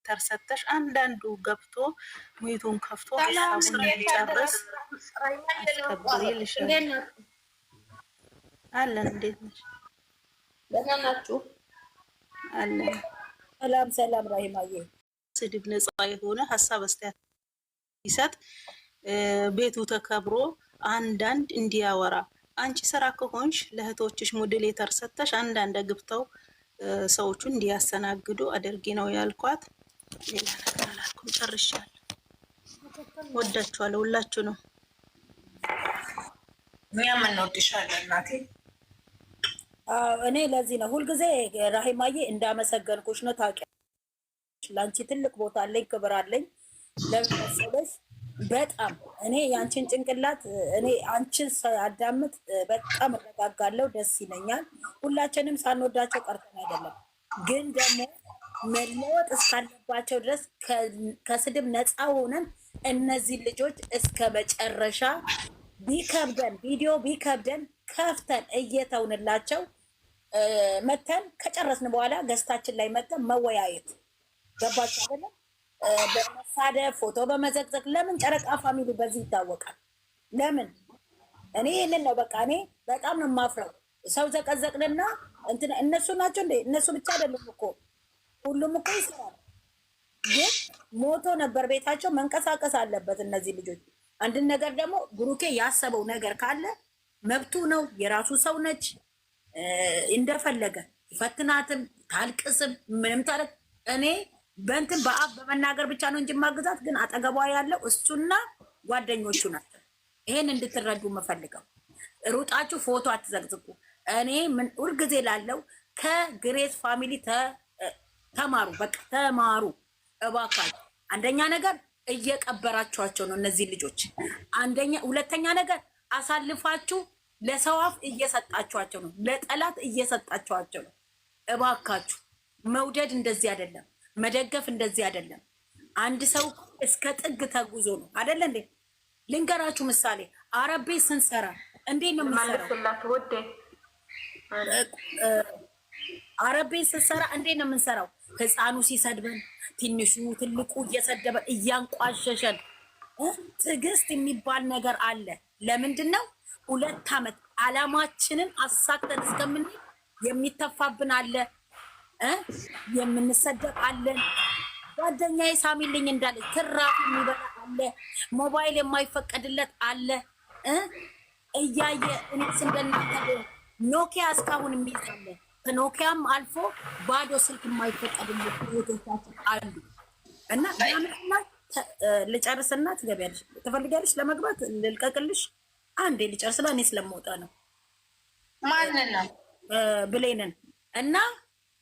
ተርሰተሽ አንዳንዱ ገብቶ ሙይቱን ከፍቶ ሀሳቡን እንዲጨርስ አስከብር ይልሻል። አለን። እንዴት ነሽ? ደህና ናችሁ? አለን። ሰላም ሰላም። ራሂማዬ ስድብ ነፃ የሆነ ሀሳብ አስተያየት ይሰጥ ቤቱ ተከብሮ አንዳንድ እንዲያወራ አንቺ ስራ ከሆንሽ ለእህቶችሽ ሞዴሌተር ሰተሽ አንዳንድ ግብተው ሰዎቹን እንዲያስተናግዱ አድርጊ ነው ያልኳት። ሌላ ነገር አላልኩም። ጨርሻለሁ። ወዳችኋለሁ ሁላችሁ ነው። እኛም እንወድሻለን እናቴ። እኔ ለዚህ ነው ሁልጊዜ ራሂማዬ እንዳመሰገንኩሽ ነው። ታውቂያለሽ፣ ለአንቺ ትልቅ ቦታ አለኝ፣ ክብር አለኝ። ለምን መሰለሽ? በጣም እኔ የአንቺን ጭንቅላት እኔ አንቺን ሳዳምጥ በጣም እረጋጋለሁ፣ ደስ ይለኛል። ሁላችንም ሳንወዳቸው ቀርተን አይደለም፣ ግን ደግሞ መለወጥ እስካለባቸው ድረስ ከስድብ ነፃ ሆነን እነዚህ ልጆች እስከ መጨረሻ ቢከብደን ቪዲዮ ቢከብደን ከፍተን እየተውንላቸው መተን ከጨረስን በኋላ ገዝታችን ላይ መተን መወያየት ገባችሁ አይደለም? በመሳደብ ፎቶ በመዘቅዘቅ ለምን ጨረቃ ፋሚሊ በዚህ ይታወቃል? ለምን? እኔ ይህንን ነው በቃ እኔ በጣም ነው የማፍረው። ሰው ዘቀዘቅንና እንትን እነሱ ናቸው እንዴ? እነሱ ብቻ አይደለም እኮ ሁሉም እኮ ይሰራል። ግን ሞቶ ነበር ቤታቸው፣ መንቀሳቀስ አለበት እነዚህ ልጆች። አንድን ነገር ደግሞ ብሩኬ ያሰበው ነገር ካለ መብቱ ነው፣ የራሱ ሰው ነች። እንደፈለገ ይፈትናትም ታልቅስም ምንም ታረግ። እኔ በእንትን በአፍ በመናገር ብቻ ነው እንጂ ማግዛት፣ ግን አጠገቧ ያለው እሱና ጓደኞቹ ናቸው። ይሄን እንድትረዱ የምፈልገው ሩጣችሁ ፎቶ አትዘግዝቁ። እኔ ምን ሁልጊዜ ላለው ከግሬስ ፋሚሊ ተማሩ፣ በቃ ተማሩ እባካችሁ። አንደኛ ነገር እየቀበራችኋቸው ነው እነዚህ ልጆች። ሁለተኛ ነገር አሳልፋችሁ ለሰው አፍ እየሰጣችኋቸው ነው፣ ለጠላት እየሰጣችኋቸው ነው። እባካችሁ መውደድ እንደዚህ አይደለም፣ መደገፍ እንደዚህ አይደለም። አንድ ሰው እስከ ጥግ ተጉዞ ነው አይደለ እንዴ? ልንገራችሁ ምሳሌ አረቤ ስንሰራ እንዴት ነው የምንሰራው? አረቤ ስንሰራ እንዴት ነው የምንሰራው? ህፃኑ ሲሰድበን ትንሹ ትልቁ እየሰደበን እያንቋሸሸን፣ ትዕግስት የሚባል ነገር አለ። ለምንድን ነው 2 ዓመት አላማችንን አሳክተን እስከምን የሚተፋብን አለ፣ የምንሰደብ አለን። ጓደኛዬ ሳሚልኝ እንዳለ ትራፍ የሚበላ አለ፣ ሞባይል የማይፈቀድለት አለ። እያየ እኔስ እንደናንተ ኖኪያ እስካሁን የሚይዛለ ከኖኪያም አልፎ ባዶ ስልክ የማይፈቀድለት ቤቶቻችን አሉ። እና ያምና ልጨርስና ትገቢያለሽ። ትፈልጊያለሽ ለመግባት ልልቀቅልሽ? አንዴ ልጨርስላ እኔ ስለምወጣ ነው። ማንን ነው? ብሌንን። እና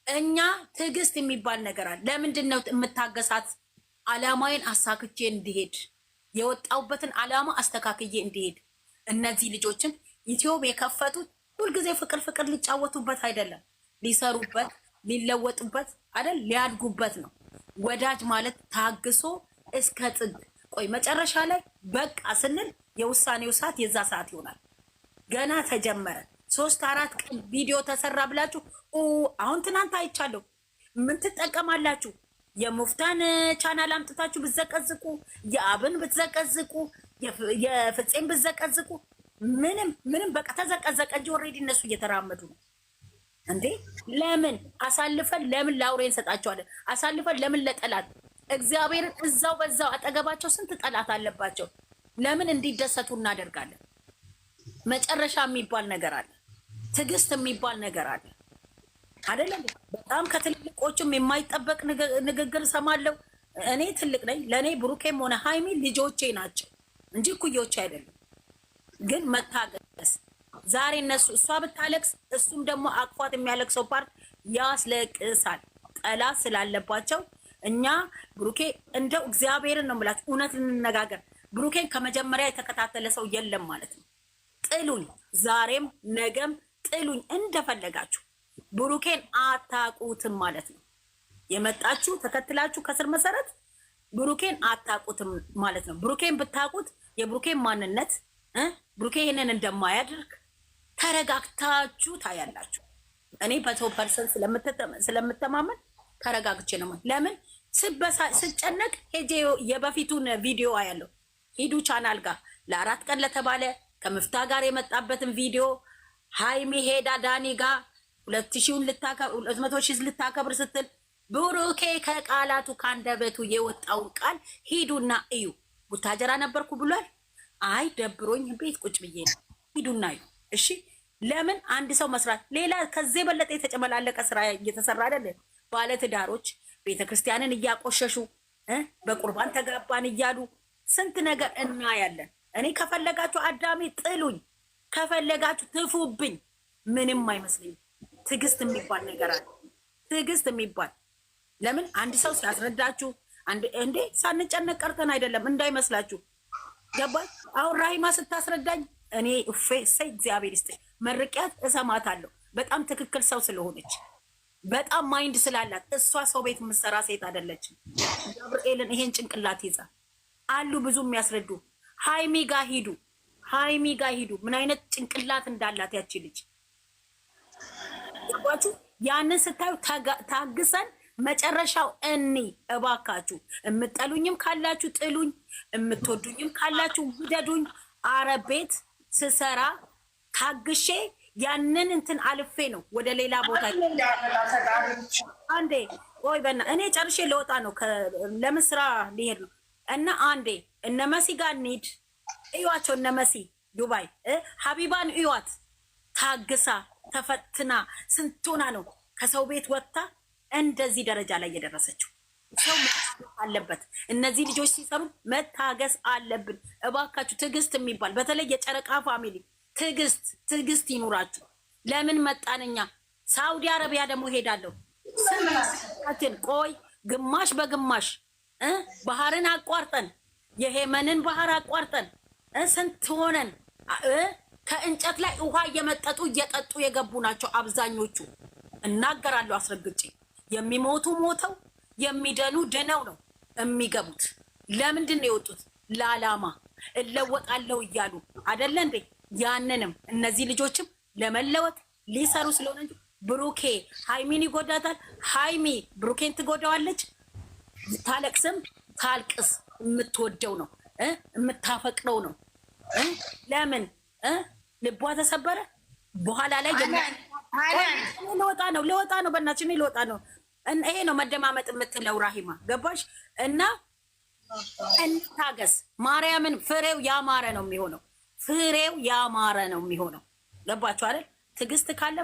እኛ ትዕግስት የሚባል ነገር አለ። ለምንድን ነው የምታገሳት? አላማዬን አሳክቼ እንዲሄድ የወጣሁበትን አላማ አስተካክዬ እንዲሄድ። እነዚህ ልጆችን ዩቲዩብ የከፈቱት ሁልጊዜ ፍቅር ፍቅር ሊጫወቱበት አይደለም፣ ሊሰሩበት ሊለወጡበት አይደል፣ ሊያድጉበት ነው። ወዳጅ ማለት ታግሶ እስከ ጥግ ቆይ፣ መጨረሻ ላይ በቃ ስንል የውሳኔው ሰዓት የዛ ሰዓት ይሆናል። ገና ተጀመረ 3-4 ቀን ቪዲዮ ተሰራ ብላችሁ አሁን ትናንት አይቻለሁ። ምን ትጠቀማላችሁ? የሙፍታን ቻናል አምጥታችሁ ብትዘቀዝቁ፣ የአብን ብትዘቀዝቁ፣ የፍፄን ብትዘቀዝቁ ምንም በቃ ተዘቀዘቀ እንጂ ኦልሬዲ እነሱ እየተራመዱ ነው እንዴ። ለምን አሳልፈን ለምን ላውሬ እንሰጣቸዋለን? አሳልፈን ለምን ለጠላት? እግዚአብሔርን እዛው በዛው አጠገባቸው ስንት ጠላት አለባቸው። ለምን እንዲደሰቱ እናደርጋለን? መጨረሻ የሚባል ነገር አለ፣ ትዕግስት የሚባል ነገር አለ አይደለም? በጣም ከትልቆችም የማይጠበቅ ንግግር ሰማለሁ። እኔ ትልቅ ነኝ። ለእኔ ብሩኬም ሆነ ሃይሚ ልጆቼ ናቸው እንጂ ኩዮቼ አይደለም። ግን መታገስ ዛሬ እነሱ እሷ ብታለቅስ እሱም ደግሞ አቅፏት የሚያለቅሰው ፓርት ያስለቅሳል። ጠላት ስላለባቸው እኛ ብሩኬ እንደው እግዚአብሔርን ነው የምላችሁ፣ እውነት እንነጋገር፣ ብሩኬን ከመጀመሪያ የተከታተለ ሰው የለም ማለት ነው። ጥሉኝ፣ ዛሬም ነገም ጥሉኝ እንደፈለጋችሁ፣ ብሩኬን አታቁትም ማለት ነው። የመጣችሁ ተከትላችሁ ከስር መሰረት ብሩኬን አታቁትም ማለት ነው። ብሩኬን ብታቁት የብሩኬን ማንነት ብሩኬ ይህንን እንደማያደርግ ተረጋግታችሁ ታያላችሁ። እኔ በ100% ስለምተማመን ተረጋግቼ ነው። ለምን ስጨነቅ ሄጄ የበፊቱን ቪዲዮ አያለሁ። ሂዱ ቻናል ጋር ለ4 ቀን ለተባለ ከምፍታ ጋር የመጣበትን ቪዲዮ ሃይሚ ሄዳ ዳኒ ጋር 200,000 ልታከብር ስትል ብሩኬ ከቃላቱ ከአንደበቱ የወጣውን ቃል ሂዱና እዩ። ቡታጀራ ነበርኩ ብሏል። አይ ደብሮኝ ቤት ቁጭ ብዬ ነው። ሂዱና እዩ። እሺ ለምን አንድ ሰው መስራት ሌላ ከዚህ የበለጠ የተጨመላለቀ ስራ እየተሰራ አይደለ? ባለትዳሮች ቤተክርስቲያንን እያቆሸሹ በቁርባን ተጋባን እያሉ ስንት ነገር እናያለን። እኔ ከፈለጋችሁ አዳሜ ጥሉኝ፣ ከፈለጋችሁ ትፉብኝ፣ ምንም አይመስለኝም። ትዕግስት የሚባል ነገር አለ። ትዕግስት የሚባል ለምን አንድ ሰው ሲያስረዳችሁ እንዴ ሳንጨነቅ ቀርተን አይደለም እንዳይመስላችሁ። ገባኝ። አሁን ራሂማ ስታስረዳኝ እኔ እሰይ እግዚአብሔር ይስጥሽ መርቂያት እሰማታለሁ። በጣም ትክክል ሰው ስለሆነች በጣም ማይንድ ስላላት እሷ ሰው ቤት የምትሰራ ሴት አይደለችም። ገብርኤልን ይሄን ጭንቅላት ይዛ አሉ ብዙ የሚያስረዱ። ሃይሚ ጋ ሂዱ፣ ሃይሚ ጋ ሂዱ። ምን አይነት ጭንቅላት እንዳላት ያቺ ልጅ ገባችሁ? ያንን ስታዩ ታግሰን መጨረሻው እኒ እባካችሁ የምጠሉኝም ካላችሁ ጥሉኝ፣ የምትወዱኝም ካላችሁ ውደዱኝ። አረብ ቤት ስሰራ ታግሼ ያንን እንትን አልፌ ነው ወደ ሌላ ቦታ አንዴ ቆይ በና እኔ ጨርሼ ለወጣ ነው ለምን ስራ ሊሄድ ነው። እና አንዴ እነ መሲ ጋር እንሂድ እዩዋቸው። እነ መሲ ዱባይ ሀቢባን እዩዋት። ታግሳ ተፈትና ስንቱና ነው ከሰው ቤት ወጥታ እንደዚህ ደረጃ ላይ የደረሰችው። ሰው መታገስ አለበት። እነዚህ ልጆች ሲሰሩ መታገስ አለብን። እባካችሁ ትዕግስት የሚባል በተለይ የጨረቃ ፋሚሊ ትዕግስት ይኑራችሁ። ለምን መጣንኛ? ሳውዲ አረቢያ ደግሞ ሄዳለሁ ስንታችን ቆይ ግማሽ በግማሽ ባህርን አቋርጠን የሄመንን ባህር አቋርጠን ስንት ሆነን ከእንጨት ላይ ውሃ እየመጠጡ እየጠጡ የገቡ ናቸው አብዛኞቹ። እናገራለሁ አስረግጬ። የሚሞቱ ሞተው የሚደኑ ድነው ነው የሚገቡት። ለምንድን ነው የወጡት? ለዓላማ እለወጣለሁ እያሉ አይደለ እንዴ? ያንንም እነዚህ ልጆችም ለመለወጥ ሊሰሩ ስለሆነ እንጂ ብሩኬ ሃይሚን ይጎዳታል፣ ሃይሚ ብሩኬን ትጎዳዋለች። ታለቅስም ታልቅስ የምትወደው ነው የምታፈቅረው ነው። ለምን ልቧ ተሰበረ? በኋላ ላይ ልወጣ ነው በእናትሽ ልወጣ ነው። ይሄ ነው መደማመጥ የምትለው ራሂማ። ገባሽ? እና እንታገስ። ማርያምን ፍሬው ያማረ ነው የሚሆነው። ፍሬው ያማረ ነው የሚሆነው። ገባችሁ አይደል? ትዕግስት ካለ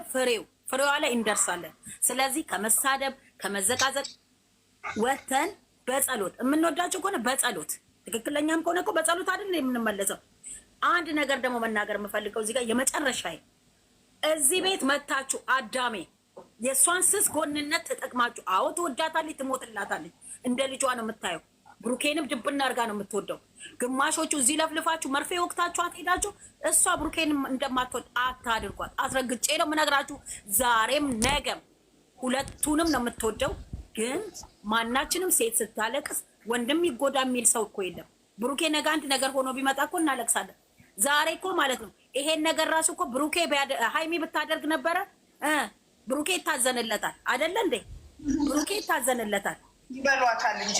ፍሬዋ ላይ እንደርሳለን። ስለዚህ ከመሳደብ ከመዘቃዘቅ ወተን በጸሎት የምንወዳቸው ከሆነ በጸሎት ትክክለኛም ከሆነ እኮ በጸሎት አይደል የምንመለሰው። አንድ ነገር ደግሞ መናገር የምፈልገው እዚህ ጋር የመጨረሻ እዚህ ቤት መታችሁ አዳሜ የእሷን ስስ ጎንነት ተጠቅማችሁ፣ አዎ ትወዳታለች፣ ትሞትላታለች። እንደ ልጇ ነው የምታየው። ብሩኬንም ድብና አድርጋ ነው የምትወደው። ግማሾቹ እዚህ ለፍልፋችሁ መርፌ ወቅታችሁ አትሄዳችሁ። እሷ ብሩኬንም እንደማትወድ አታድርጓት። አስረግጬ ነው የምነግራችሁ። ዛሬም ነገም ሁለቱንም ነው የምትወደው። ግን ማናችንም ሴት ስታለቅስ ወንድም ይጎዳ የሚል ሰው እኮ የለም። ብሩኬ ነገ አንድ ነገር ሆኖ ቢመጣ እኮ እናለቅሳለን። ዛሬ እኮ ማለት ነው ይሄን ነገር ራሱ እኮ ብሩኬ ሃይሚ ብታደርግ ነበረ ብሩኬ ይታዘንለታል አይደለ እንዴ? ብሩኬ ይታዘንለታል ይበሏታል እንጂ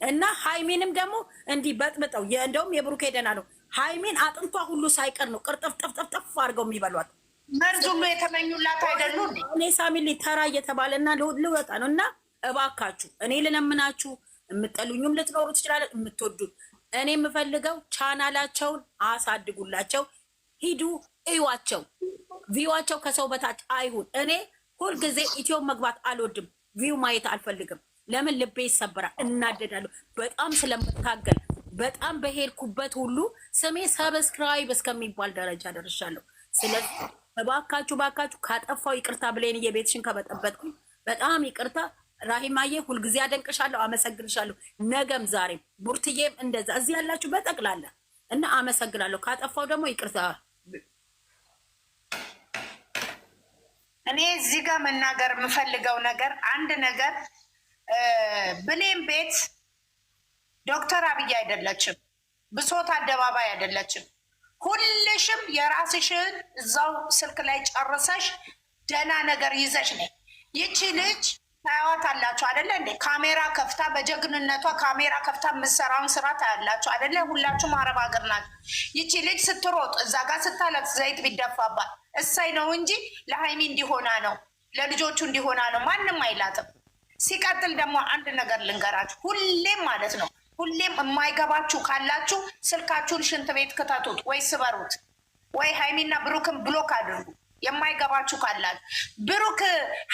እና ሃይሚንም ደግሞ እንዲህ በጥብጠው እንደውም የብሩኬ ደህና ነው። ሃይሚን አጥንቷ ሁሉ ሳይቀር ነው ቅርጥፍጥፍጥፍ አድርገው የሚበሏት። መርዝ ሁሉ የተመኙላት አይደሉ እንዴ? እኔ ሳሚሊ ተራ እየተባለና ልወጣ ነው። እና እባካችሁ እኔ ልለምናችሁ፣ የምጠሉኝም ልትኖሩ ትችላለን፣ የምትወዱት እኔ የምፈልገው ቻናላቸውን አሳድጉላቸው። ሂዱ እዩዋቸው። ቪዋቸው ከሰው በታች አይሁን። እኔ ሁልጊዜ ኢትዮ መግባት አልወድም፣ ቪው ማየት አልፈልግም። ለምን ልቤ ይሰበራል፣ እናደዳለሁ። በጣም ስለምታገል በጣም በሄድኩበት ሁሉ ስሜ ሰብስክራይብ እስከሚባል ደረጃ ደርሻለሁ። ስለዚህ እባካችሁ ካጠፋው ይቅርታ ብሌን የቤትሽን ከበጠበጥኩኝ በጣም ይቅርታ። ራሂማዬ ሁልጊዜ አደንቅሻለሁ፣ አመሰግንሻለሁ። ነገም ዛሬም ቡርትዬም እንደዛ እዚህ ያላችሁ በጠቅላላ እና አመሰግናለሁ። ካጠፋው ደግሞ ይቅርታ። እኔ እዚህ ጋር መናገር የምፈልገው ነገር አንድ ነገር፣ ብሌን ቤት ዶክተር አብይ አይደለችም፣ ብሶት አደባባይ አይደለችም። ሁልሽም የራስሽን እዛው ስልክ ላይ ጨርሰሽ ደህና ነገር ይዘሽ ነይ። ይቺ ልጅ ታያዋታላችሁ አይደለ እንዴ? ካሜራ ከፍታ በጀግንነቷ ካሜራ ከፍታ የምትሰራውን ስራ ታያላችሁ አይደለ? ሁላችሁም አረብ ሀገር ናችሁ። ይቺ ልጅ ስትሮጥ እዛ ጋር ስታለቅስ ዘይት ቢደፋባት እሳይ ነው እንጂ ለሀይሚ እንዲሆና ነው ለልጆቹ እንዲሆና ነው ማንም አይላትም። ሲቀጥል ደግሞ አንድ ነገር ልንገራችሁ፣ ሁሌም ማለት ነው ሁሌም የማይገባችሁ ካላችሁ ስልካችሁን ሽንት ቤት ክተቱት ወይ ስበሩት ወይ ሀይሚና ብሩክን ብሎክ አድርጉ። የማይገባችሁ ካላችሁ ብሩክ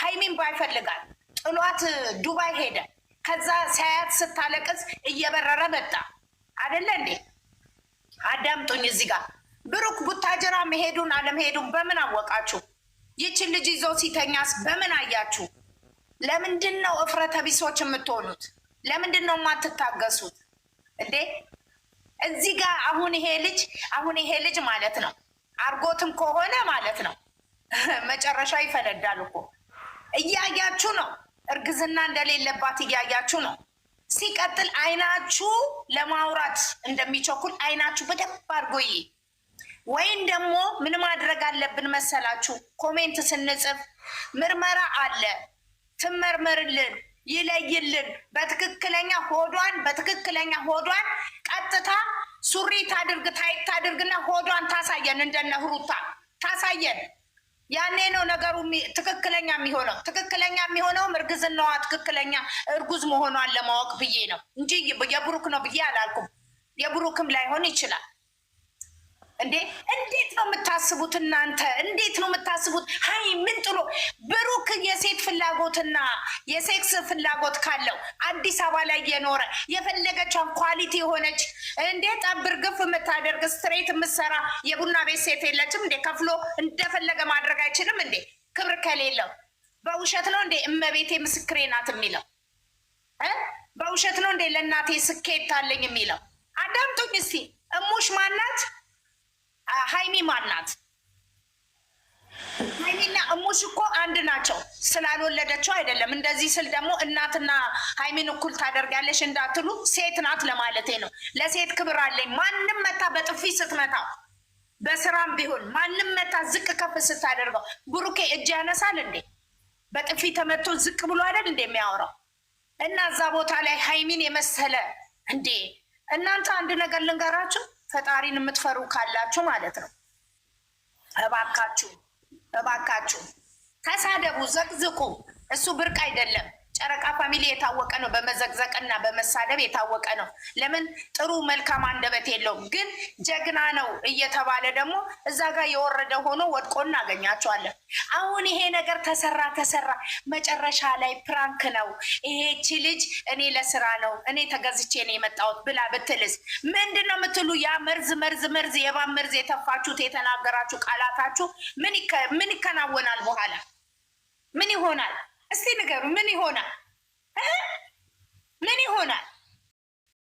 ሀይሚን ባይፈልጋል ጥሏት ዱባይ ሄደ። ከዛ ሳያት ስታለቅስ እየበረረ መጣ አደለ እንዴ? አዳምጡኝ እዚህ ጋር ብሩክ ቡታጀራ መሄዱን አለመሄዱን በምን አወቃችሁ? ይችን ልጅ ይዞ ሲተኛስ በምን አያችሁ? ለምንድን ነው እፍረተ ቢሶች የምትሆኑት? ለምንድን ነው የማትታገሱት እንዴ? እዚህ ጋር አሁን ይሄ ልጅ ማለት ነው አርጎትም ከሆነ ማለት ነው መጨረሻ ይፈነዳል እኮ። እያያችሁ ነው፣ እርግዝና እንደሌለባት እያያችሁ ነው። ሲቀጥል አይናችሁ ለማውራት እንደሚቸኩል አይናችሁ በደንብ አድርጎ ወይም ደግሞ ምን ማድረግ አለብን መሰላችሁ? ኮሜንት ስንጽፍ ምርመራ አለ፣ ትመርመርልን፣ ይለይልን። በትክክለኛ ሆዷን ቀጥታ ሱሪ ታድርግ ታድርግና ሆዷን ታሳየን፣ እንደነ ሩታ ታሳየን። ያኔ ነው ነገሩ ትክክለኛ የሚሆነው። ትክክለኛ የሚሆነውም እርግዝናዋ ትክክለኛ እርጉዝ መሆኗን ለማወቅ ብዬ ነው እንጂ የብሩክ ነው ብዬ አላልኩም። የብሩክም ላይሆን ይችላል። እንዴ እንዴት ነው የምታስቡት እናንተ? እንዴት ነው የምታስቡት? ሀይ ምን ጥሎ ብሩክ የሴት ፍላጎትና የሴክስ ፍላጎት ካለው አዲስ አበባ ላይ የኖረ የፈለገቿን ኳሊቲ የሆነች እንዴ ጠብር ግፍ የምታደርግ ስትሬት የምትሰራ የቡና ቤት ሴት የለችም እንዴ? ከፍሎ እንደፈለገ ማድረግ አይችልም እንዴ? ክብር ከሌለው በውሸት ነው እንዴ እመቤቴ ምስክሬ ናት የሚለው? በውሸት ነው እንዴ ለእናቴ ስኬት አለኝ የሚለው? አዳምጡኝ እስቲ። እሙሽ ማናት? ሀይሚ ማናት? ሀይሚና እሙሽ እኮ አንድ ናቸው። ስላልወለደችው አይደለም። እንደዚህ ስል ደግሞ እናትና ሀይሚን እኩል ታደርጋለሽ እንዳትሉ ሴት ናት ለማለቴ ነው። ለሴት ክብር አለኝ። ማንም መታ በጥፊ ስትመታው በስራም ቢሆን ማንም መታ ዝቅ ከፍ ስታደርገው ብሩኬ እጅ ያነሳል እንዴ? በጥፊ ተመቶ ዝቅ ብሎ አይደል እንዴ የሚያወራው? እና እዛ ቦታ ላይ ሀይሚን የመሰለ እንዴ! እናንተ አንድ ነገር ልንገራችሁ፣ ፈጣሪን የምትፈሩ ካላችሁ ማለት ነው እባካችሁ ተሳደቡ፣ ዘቅዝቁ። እሱ ብርቅ አይደለም። ጨረቃ ፋሚሊ የታወቀ ነው፣ በመዘቅዘቅና በመሳደብ የታወቀ ነው። ለምን ጥሩ መልካም አንደበት የለውም፣ ግን ጀግና ነው እየተባለ ደግሞ እዛ ጋር የወረደ ሆኖ ወድቆ እናገኛቸዋለን። አሁን ይሄ ነገር ተሰራ መጨረሻ ላይ ፕራንክ ነው ይሄቺ ልጅ እኔ ለስራ ነው እኔ ተገዝቼ ነው የመጣሁት ብላ ብትልስ ምንድን ነው የምትሉ? ያ መርዝ የባብ መርዝ የተፋችሁት የተናገራችሁ ቃላታችሁ ምን ይከናወናል? በኋላ ምን ይሆናል? እስቲ ንገሩ። ምን ይሆናል? ምን ይሆናል?